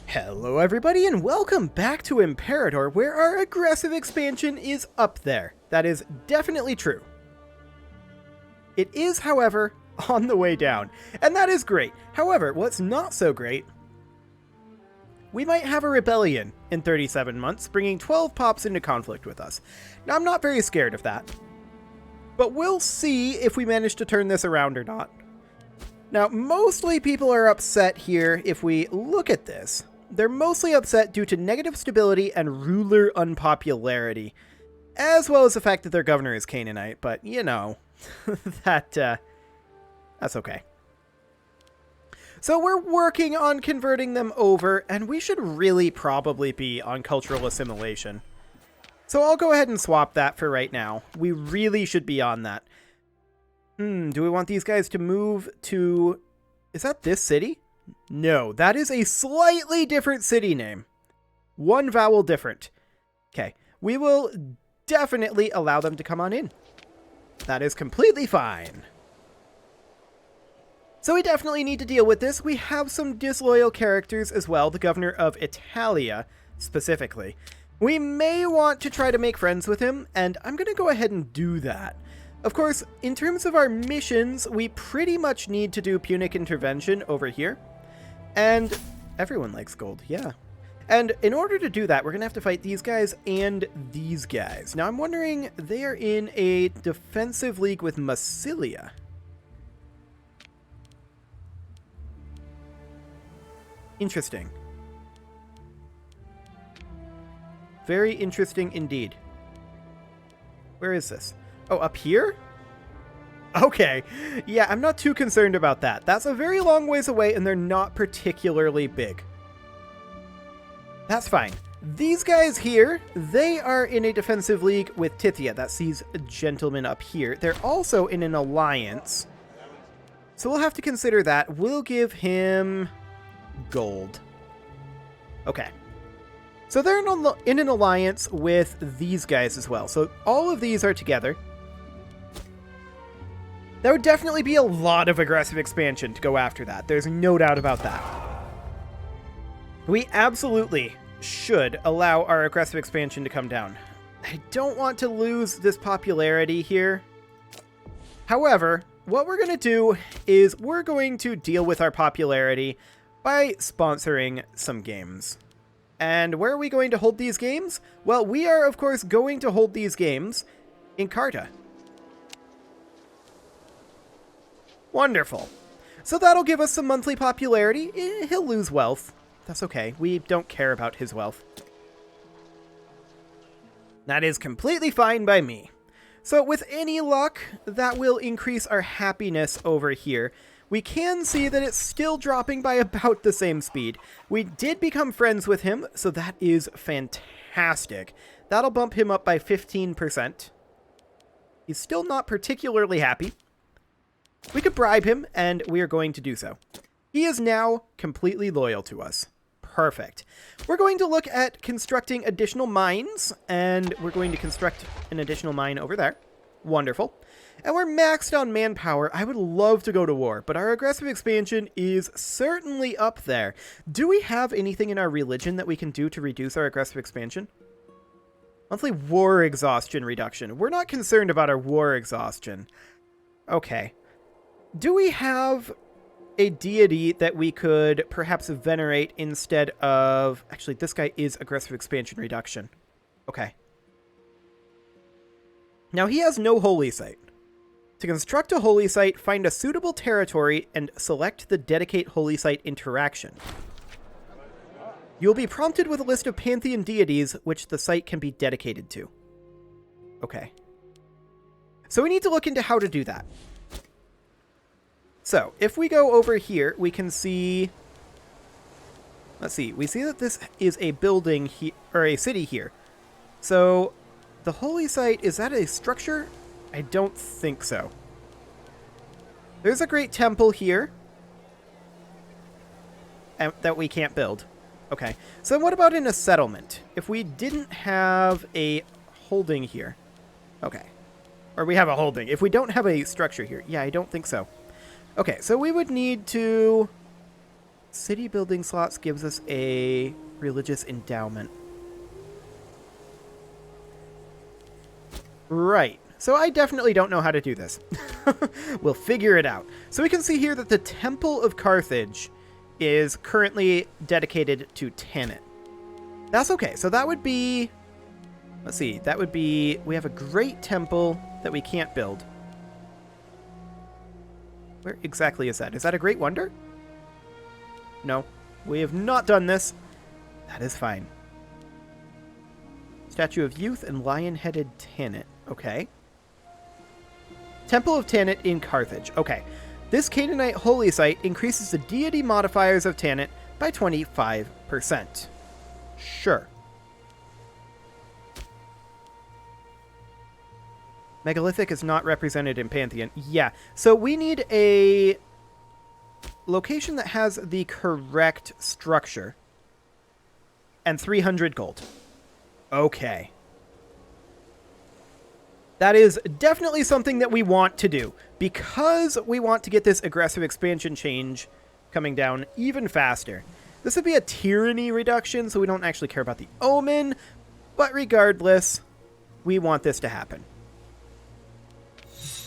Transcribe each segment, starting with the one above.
Hello everybody and welcome back to Imperator, where our aggressive expansion is up there. That is definitely true. It is, however, on the way down, and that is great. However, what's not so great, we might have a rebellion in 37 months, bringing 12 pops into conflict with us. Now, I'm not very scared of that, but we'll see if we manage to turn this around or not. Now, mostly people are upset here if we look at this. They're mostly upset due to negative stability and ruler unpopularity, as well as the fact that their governor is Canaanite, but, you know, that's okay. So we're working on converting them over, and we should really probably be on cultural assimilation. So I'll go ahead and swap that for right now. We really should be on that. Do we want these guys to move to... Is that this city? No, that is a slightly different city name. One vowel different. Okay, we will definitely allow them to come on in. That is completely fine. So we definitely need to deal with this. We have some disloyal characters as well, the governor of Italia, specifically. We may want to try to make friends with him, and I'm going to go ahead and do that. Of course, in terms of our missions, we pretty much need to do Punic Intervention over here. And everyone likes gold, yeah. And in order to do that, we're going to have to fight these guys and these guys. Now, I'm wondering, they are in a defensive league with Massilia. Interesting. Very interesting indeed. Where is this? Oh, up here? Okay. Yeah, I'm not too concerned about that. That's a very long ways away, and they're not particularly big. That's fine. These guys here, they are in a defensive league with Tithia. That's these gentlemen up here. They're also in an alliance. So we'll have to consider that. We'll give him gold. Okay. So they're in an alliance with these guys as well. So all of these are together. That would definitely be a lot of aggressive expansion to go after that. There's no doubt about that. We absolutely should allow our aggressive expansion to come down. I don't want to lose this popularity here. However, what we're going to do is we're going to deal with our popularity by sponsoring some games. And where are we going to hold these games? Well, we are, of course, going to hold these games in Carthage. Wonderful. So that'll give us some monthly popularity. He'll lose wealth. That's okay. We don't care about his wealth. That is completely fine by me. So with any luck, that will increase our happiness over here. We can see that it's still dropping by about the same speed. We did become friends with him, so that is fantastic. That'll bump him up by 15%. He's still not particularly happy. We could bribe him, and we are going to do so. He is now completely loyal to us. Perfect. We're going to look at constructing additional mines, and we're going to construct an additional mine over there. Wonderful. And we're maxed on manpower. I would love to go to war, but our aggressive expansion is certainly up there. Do we have anything in our religion that we can do to reduce our aggressive expansion? Monthly war exhaustion reduction. We're not concerned about our war exhaustion. Okay. Do we have a deity that we could perhaps venerate instead of... Actually, this guy is aggressive expansion reduction. Okay. Now, he has no holy site. To construct a holy site, find a suitable territory and select the dedicate holy site interaction. You'll be prompted with a list of pantheon deities which the site can be dedicated to. Okay. So we need to look into how to do that. So, if we go over here, we can see... Let's see. We see that this is a building or a city here. So, the holy site, is that a structure? I don't think so. There's a great temple here that we can't build. Okay. So what about in a settlement? If we didn't have a holding here. Okay. Or we have a holding. If we don't have a structure here. Yeah, I don't think so. Okay, so we would need to City building slots gives us a religious endowment. Right. So I definitely don't know how to do this. We'll figure it out. So we can see here that the Temple of Carthage is currently dedicated to Tanit. That's okay. So that would be... Let's see. That would be... We have a great temple that we can't build. Where exactly is that? Is that a great wonder? No. We have not done this. That is fine. Statue of Youth and Lion-Headed Tanit. Okay. Temple of Tanit in Carthage. Okay. This Canaanite holy site increases the deity modifiers of Tanit by 25%. Sure. Megalithic is not represented in Pantheon. Yeah. So we need a location that has the correct structure. And 300 gold. Okay. That is definitely something that we want to do, because we want to get this aggressive expansion change coming down even faster. This would be a tyranny reduction, so we don't actually care about the omen, but regardless, we want this to happen.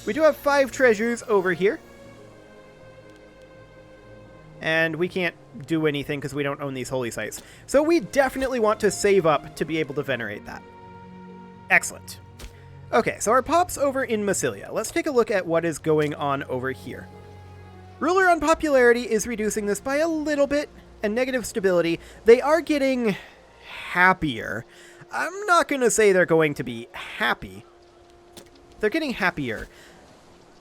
We do have 5 treasures over here. And we can't do anything because we don't own these holy sites. So we definitely want to save up to be able to venerate that. Excellent. Okay, so our pops over in Massilia. Let's take a look at what is going on over here. Ruler unpopularity is reducing this by a little bit, and negative stability. They are getting happier. I'm not going to say they're going to be happy. They're getting happier.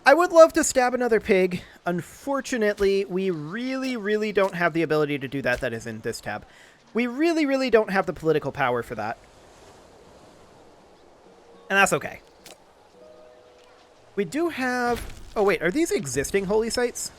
I would love to stab another pig. Unfortunately, we really don't have the ability to do that. That is in this tab. We really don't have the political power for that. And that's okay. We do have... Oh, wait. Are these existing holy sites?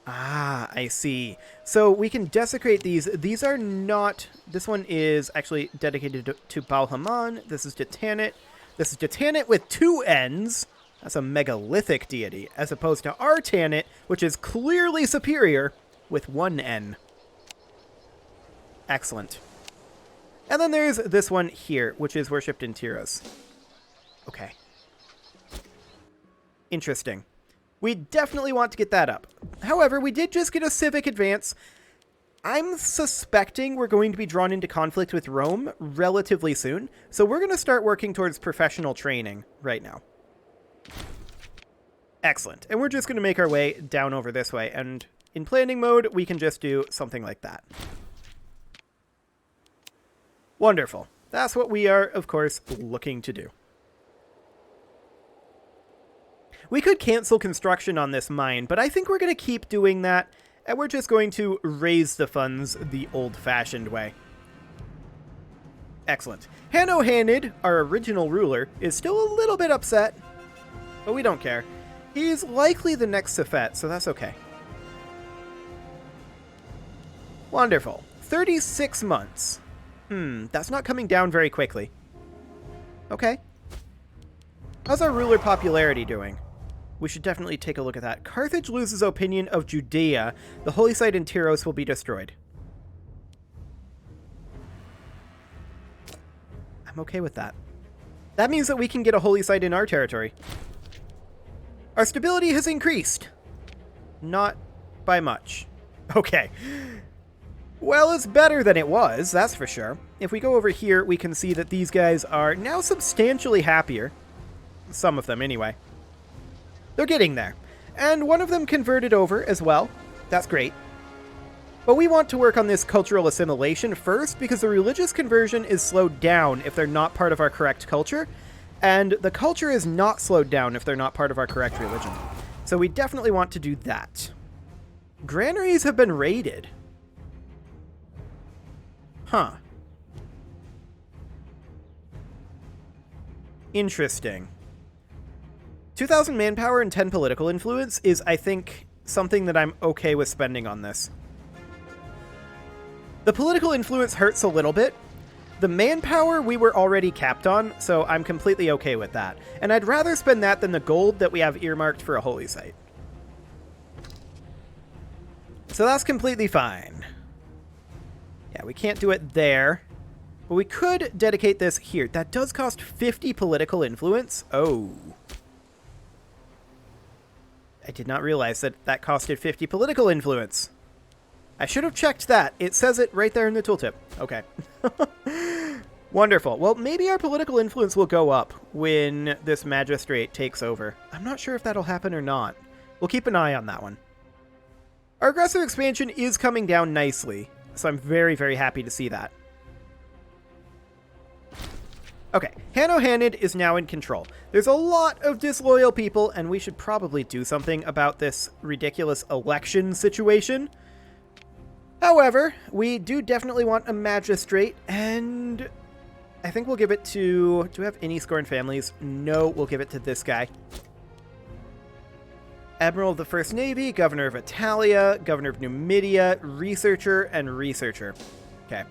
Ah, I see. So we can desecrate these. These are not... This one is actually dedicated to Baal-Haman. This is to Tanit. This is to Tanit with 2 N's. That's a megalithic deity, as opposed to our Tanit, which is clearly superior, with 1 N. Excellent. And then there's this one here, which is worshipped in Tyros. Okay. Interesting. We definitely want to get that up. However, we did just get a civic advance. I'm suspecting we're going to be drawn into conflict with Rome relatively soon, so we're going to start working towards professional training right now. Excellent. And we're just going to make our way down over this way, and in planning mode, we can just do something like that. Wonderful. That's what we are, of course, looking to do. We could cancel construction on this mine, but I think we're going to keep doing that, and we're just going to raise the funds the old-fashioned way. Excellent. Hanno-Hanid, our original ruler, is still a little bit upset, but we don't care. He's likely the next Safet, so that's okay. Wonderful. 36 months. That's not coming down very quickly. Okay. How's our ruler popularity doing? We should definitely take a look at that. Carthage loses opinion of Judea. The holy site in Tyros will be destroyed. I'm okay with that. That means that we can get a holy site in our territory. Our stability has increased. Not by much. Okay. Well, it's better than it was, that's for sure. If we go over here, we can see that these guys are now substantially happier. Some of them, anyway. They're getting there. And one of them converted over as well. That's great. But we want to work on this cultural assimilation first, because the religious conversion is slowed down if they're not part of our correct culture, and the culture is not slowed down if they're not part of our correct religion. So we definitely want to do that. Granaries have been raided. Huh. Interesting. 2,000 manpower and 10 political influence is, I think, something that I'm okay with spending on this. The political influence hurts a little bit. The manpower we were already capped on, so I'm completely okay with that. And I'd rather spend that than the gold that we have earmarked for a holy site. So that's completely fine. Yeah, we can't do it there. But we could dedicate this here. That does cost 50 political influence. Oh. I did not realize that that costed 50 political influence. I should have checked that. It says it right there in the tooltip. Okay. Wonderful. Well, maybe our political influence will go up when this magistrate takes over. I'm not sure if that'll happen or not. We'll keep an eye on that one. Our aggressive expansion is coming down nicely, so I'm very, very happy to see that. Okay, Hanno-Hanid is now in control. There's a lot of disloyal people, and we should probably do something about this ridiculous election situation. However, we do definitely want a magistrate, and I think we'll give it to... Do we have any scorned families? No, we'll give it to this guy. Admiral of the First Navy, Governor of Italia, Governor of Numidia, Researcher, and Researcher. Okay.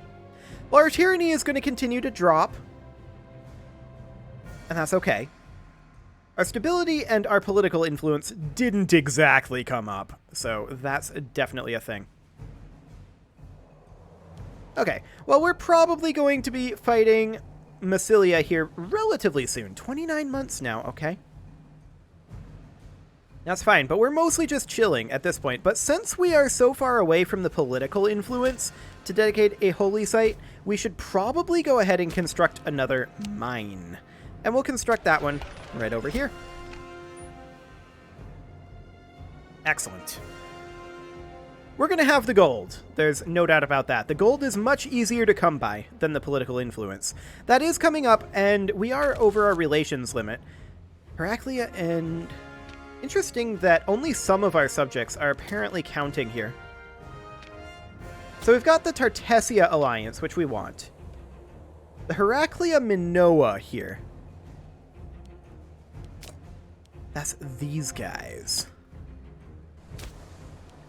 Well, our tyranny is going to continue to drop. And that's okay. Our stability and our political influence didn't exactly come up, so that's definitely a thing. Okay, well, we're probably going to be fighting Massilia here relatively soon. 29 months now, okay. That's fine, but we're mostly just chilling at this point. But since we are so far away from the political influence to dedicate a holy site, we should probably go ahead and construct another mine. And we'll construct that one right over here. Excellent. We're going to have the gold. There's no doubt about that. The gold is much easier to come by than the political influence. That is coming up, and we are over our relations limit. Heraclea and... Interesting that only some of our subjects are apparently counting here. So we've got the Tartessia alliance, which we want. The Heraclea Minoa here. That's these guys.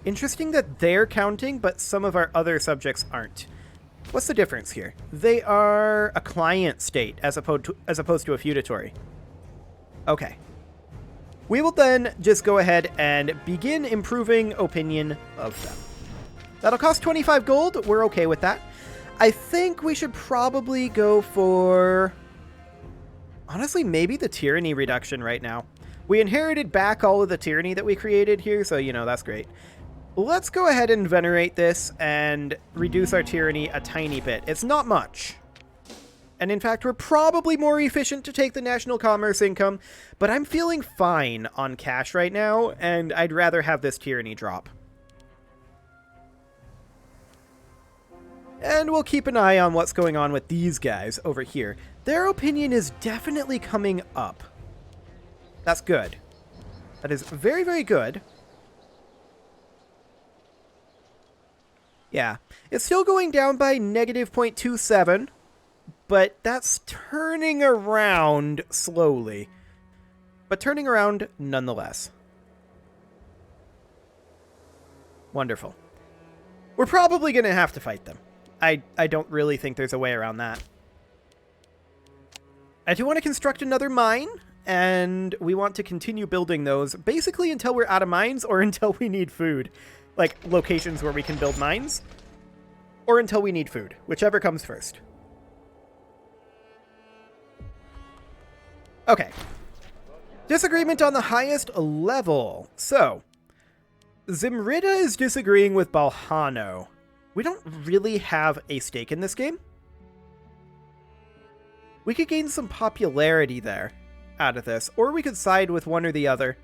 Interesting that they're counting, but some of our other subjects aren't. What's the difference here? They are a client state as opposed to a feudatory. Okay. We will then just go ahead and begin improving opinion of them. That'll cost 25 gold. We're okay with that. I think we should probably go for... Honestly, maybe the tyranny reduction right now. We inherited back all of the tyranny that we created here, so, you know, that's great. Let's go ahead and venerate this and reduce our tyranny a tiny bit. It's not much. And in fact, we're probably more efficient to take the national commerce income, but I'm feeling fine on cash right now, and I'd rather have this tyranny drop. And we'll keep an eye on what's going on with these guys over here. Their opinion is definitely coming up. That's good. That is very, very good. Yeah. It's still going down by negative 0.27, but that's turning around slowly. But turning around nonetheless. Wonderful. We're probably going to have to fight them. I don't really think there's a way around that. I do want to construct another mine, and we want to continue building those basically until we're out of mines or until we need food. Like, locations where we can build mines, or until we need food, whichever comes first. Okay. Disagreement on the highest level. So, Zimrida is disagreeing with Balhano. We don't really have a stake in this game. We could gain some popularity there out of this, or we could side with one or the other.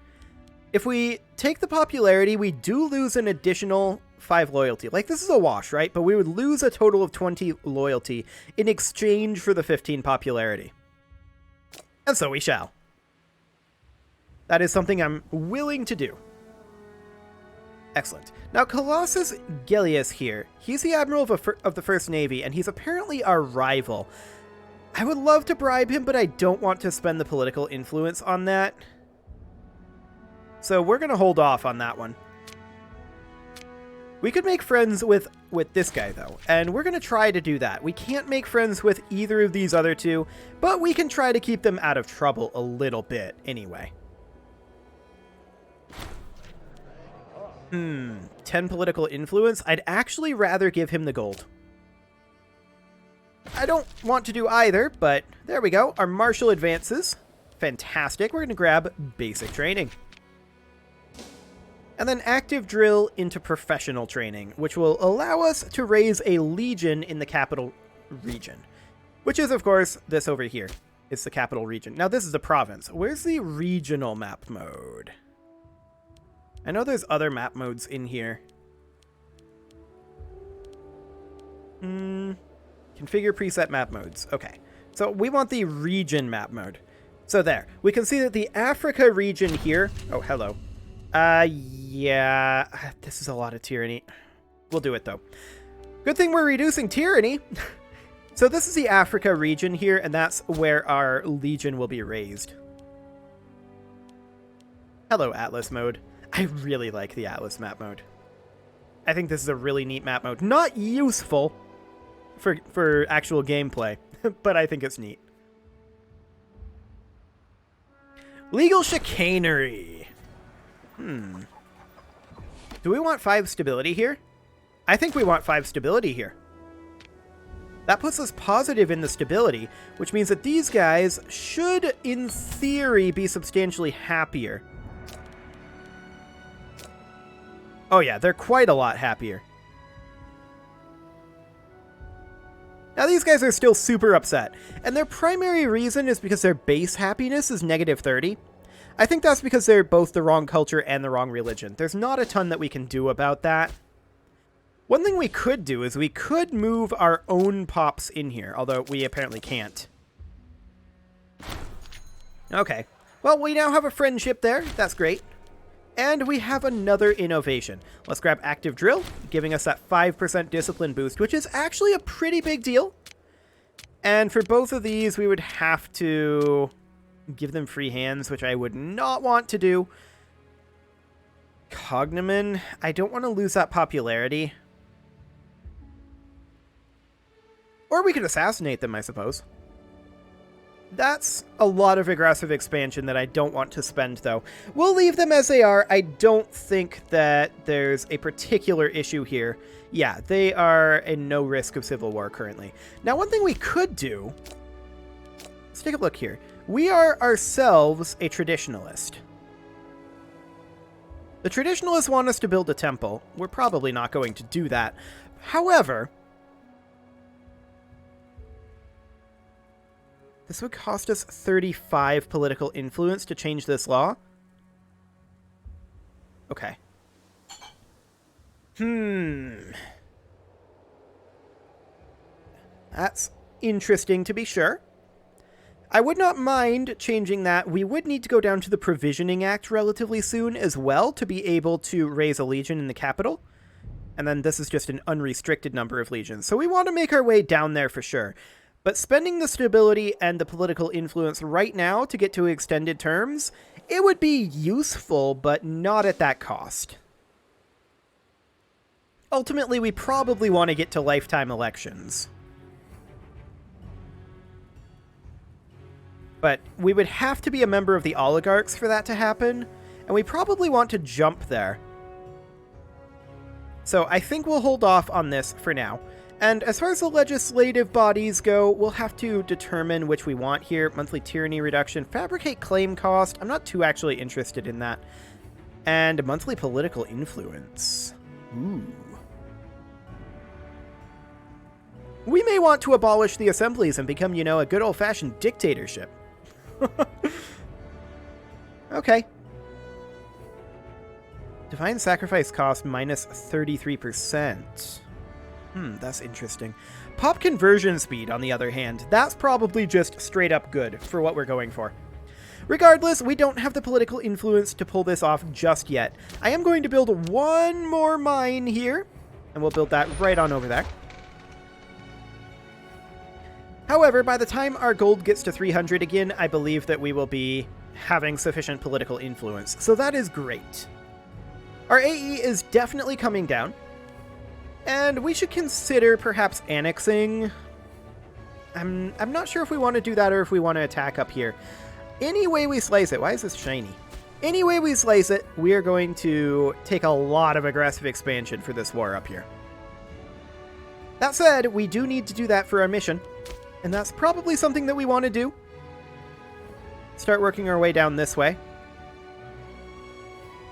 If we take the popularity, we do lose an additional 5 loyalty. Like, this is a wash, right? But we would lose a total of 20 loyalty in exchange for the 15 popularity. And so we shall. That is something I'm willing to do. Excellent. Now, Colossus Gellius here. He's the Admiral of the First Navy, and he's apparently our rival. I would love to bribe him, but I don't want to spend the political influence on that. So we're going to hold off on that one. We could make friends with this guy, though, and we're going to try to do that. We can't make friends with either of these other two, but we can try to keep them out of trouble a little bit anyway. 10 political influence. I'd actually rather give him the gold. I don't want to do either, but there we go. Our martial advances. Fantastic. We're going to grab basic training. And then active drill into professional training, which will allow us to raise a legion in the capital region. Which is, of course, this over here. It's the capital region. Now, this is a province. Where's the regional map mode? I know there's other map modes in here. Configure preset map modes. Okay. So we want the region map mode. So there. We can see that the Africa region here... Oh, hello. Yeah. This is a lot of tyranny. We'll do it, though. Good thing we're reducing tyranny. So this is the Africa region here, and that's where our legion will be raised. Hello, Atlas mode. I really like the Atlas map mode. I think this is a really neat map mode. Not useful for actual gameplay, but I think it's neat. Legal chicanery. Do we want 5 stability here? I think we want 5 stability here. That puts us positive in the stability, which means that these guys should, in theory, be substantially happier. Oh yeah, they're quite a lot happier. Now these guys are still super upset, and their primary reason is because their base happiness is negative 30. I think that's because they're both the wrong culture and the wrong religion. There's not a ton that we can do about that. One thing we could do is we could move our own pops in here, although we apparently can't. Okay. Well, we now have a friendship there. That's great. And we have another innovation. Let's grab active drill, giving us that 5% discipline boost, which is actually a pretty big deal. And for both of these, we would have to give them free hands, which I would not want to do. Cognomen, I don't want to lose that popularity. Or we could assassinate them, I suppose. That's a lot of aggressive expansion that I don't want to spend, though. We'll leave them as they are. I don't think that there's a particular issue here. Yeah, they are in no risk of civil war currently. Now, one thing we could do... Let's take a look here. We are ourselves a traditionalist. The traditionalists want us to build a temple. We're probably not going to do that. However... This would cost us 35 political influence to change this law. Okay. That's interesting to be sure. I would not mind changing that. We would need to go down to the Provisioning Act relatively soon as well to be able to raise a legion in the capital. And then this is just an unrestricted number of legions. So we want to make our way down there for sure. But spending the stability and the political influence right now to get to extended terms, it would be useful, but not at that cost. Ultimately, we probably want to get to lifetime elections. But we would have to be a member of the oligarchs for that to happen, and we probably want to jump there. So I think we'll hold off on this for now. And as far as the legislative bodies go, we'll have to determine which we want here. Monthly tyranny reduction, fabricate claim cost. I'm not too actually interested in that. And monthly political influence. Ooh. We may want to abolish the assemblies and become, you know, a good old-fashioned dictatorship. Okay. Divine sacrifice cost minus 33%. That's interesting. Pop conversion speed, on the other hand, that's probably just straight up good for what we're going for. Regardless, we don't have the political influence to pull this off just yet. I am going to build one more mine here, and we'll build that right on over there. However, by the time our gold gets to 300 again, I believe that we will be having sufficient political influence, so that is great. Our AE is definitely coming down. And we should consider perhaps annexing. I'm not sure if we want to do that or if we want to attack up here. Any way we slice it. Why is this shiny? Any way we slice it, we are going to take a lot of aggressive expansion for this war up here. That said, we do need to do that for our mission, and that's probably something that we want to do. Start working our way down this way.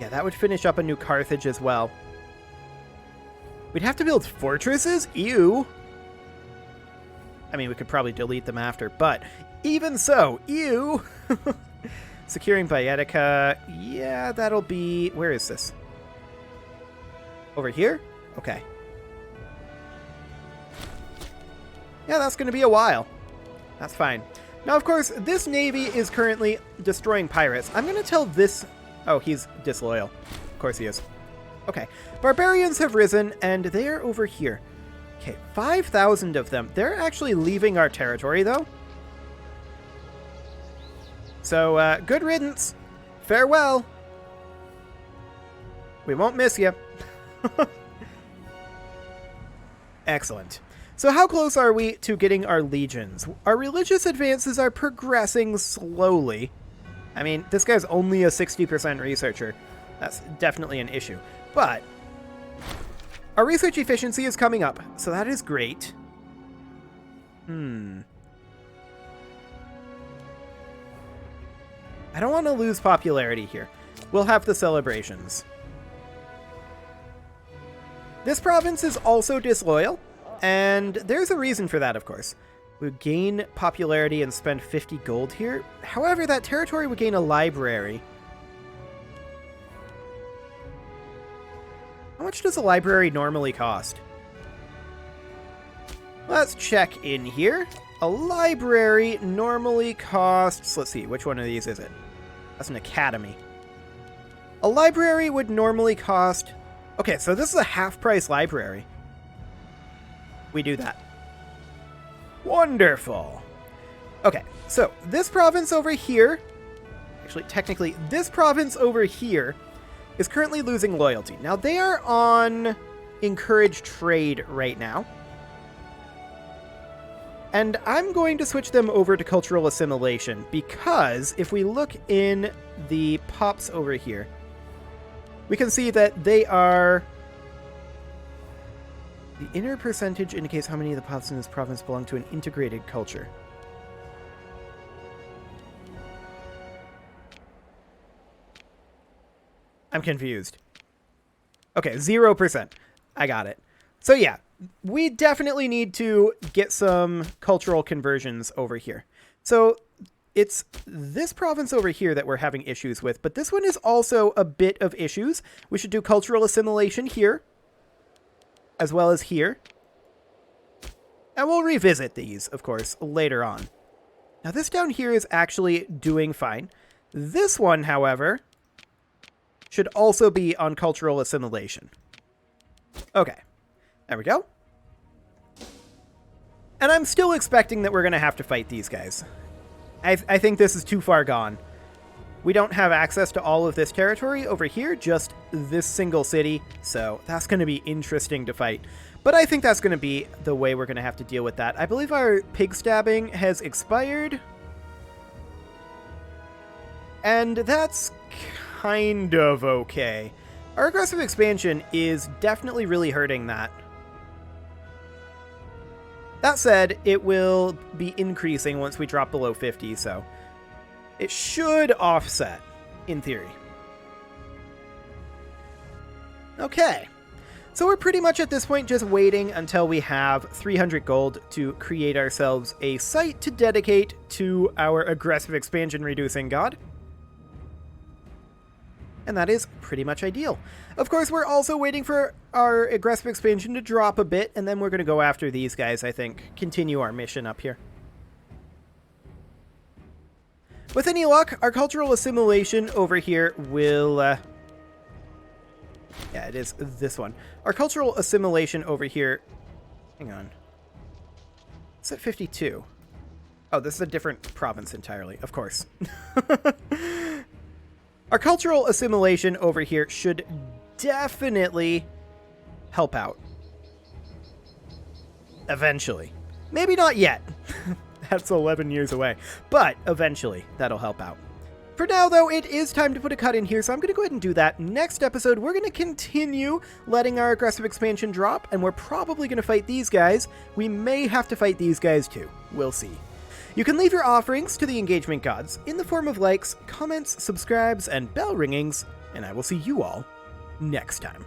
Yeah, that would finish up a new Carthage as well. We'd have to build fortresses? Ew. I mean, we could probably delete them after, but even so, ew. Securing Baetica. Yeah, that'll be... Where is this? Over here? Okay. Yeah, that's going to be a while. That's fine. Now, of course, this navy is currently destroying pirates. I'm going to tell this... Oh, he's disloyal. Of course he is. Okay. Barbarians have risen, and they are over here. Okay, 5,000 of them. They're actually leaving our territory, though. So, good riddance. Farewell. We won't miss you. Excellent. So how close are we to getting our legions? Our religious advances are progressing slowly. I mean, this guy's only a 60% researcher. That's definitely an issue. But our research efficiency is coming up, so that is great. I don't want to lose popularity here. We'll have the celebrations. This province is also disloyal. And there's a reason for that, of course. We gain popularity and spend 50 gold here. However, that territory would gain a library. How much does a library normally cost? Let's check in here. A library normally costs... Let's see, which one of these is it? That's an academy. A library would normally cost... Okay, so this is a half-price library. We do that. Wonderful. Okay, so this province over here, actually technically this province over here is currently losing loyalty. Now they are on encourage trade right now. And I'm going to switch them over to cultural assimilation because if we look in the pops over here, we can see that they are... The inner percentage indicates how many of the pops in this province belong to an integrated culture. I'm confused. Okay, 0%. I got it. So yeah, we definitely need to get some cultural conversions over here. So it's this province over here that we're having issues with, but this one is also a bit of issues. We should do cultural assimilation here, as well as here. And we'll revisit these, of course, later on. Now, this down here is actually doing fine. This one, however, should also be on cultural assimilation. Okay. There we go. And I'm still expecting that we're going to have to fight these guys. I think this is too far gone. We don't have access to all of this territory over here, just this single city, so that's going to be interesting to fight. But I think that's going to be the way we're going to have to deal with that. I believe our pig stabbing has expired. And that's kind of okay. Our aggressive expansion is definitely really hurting that. That said, it will be increasing once we drop below 50, so... it should offset, in theory. Okay. So we're pretty much at this point just waiting until we have 300 gold to create ourselves a site to dedicate to our aggressive expansion reducing god. And that is pretty much ideal. Of course, we're also waiting for our aggressive expansion to drop a bit, and then we're going to go after these guys, I think. Continue our mission up here. With any luck, our cultural assimilation over here will... yeah, it is this one. Our cultural assimilation over here... Hang on. It's at 52. Oh, this is a different province entirely, of course. Our cultural assimilation over here should definitely help out. Eventually. Maybe not yet. That's 11 years away. But eventually, that'll help out. For now, though, it is time to put a cut in here, so I'm going to go ahead and do that. Next episode, we're going to continue letting our aggressive expansion drop, and we're probably going to fight these guys. We may have to fight these guys too. We'll see. You can leave your offerings to the engagement gods in the form of likes, comments, subscribes, and bell ringings, and I will see you all next time.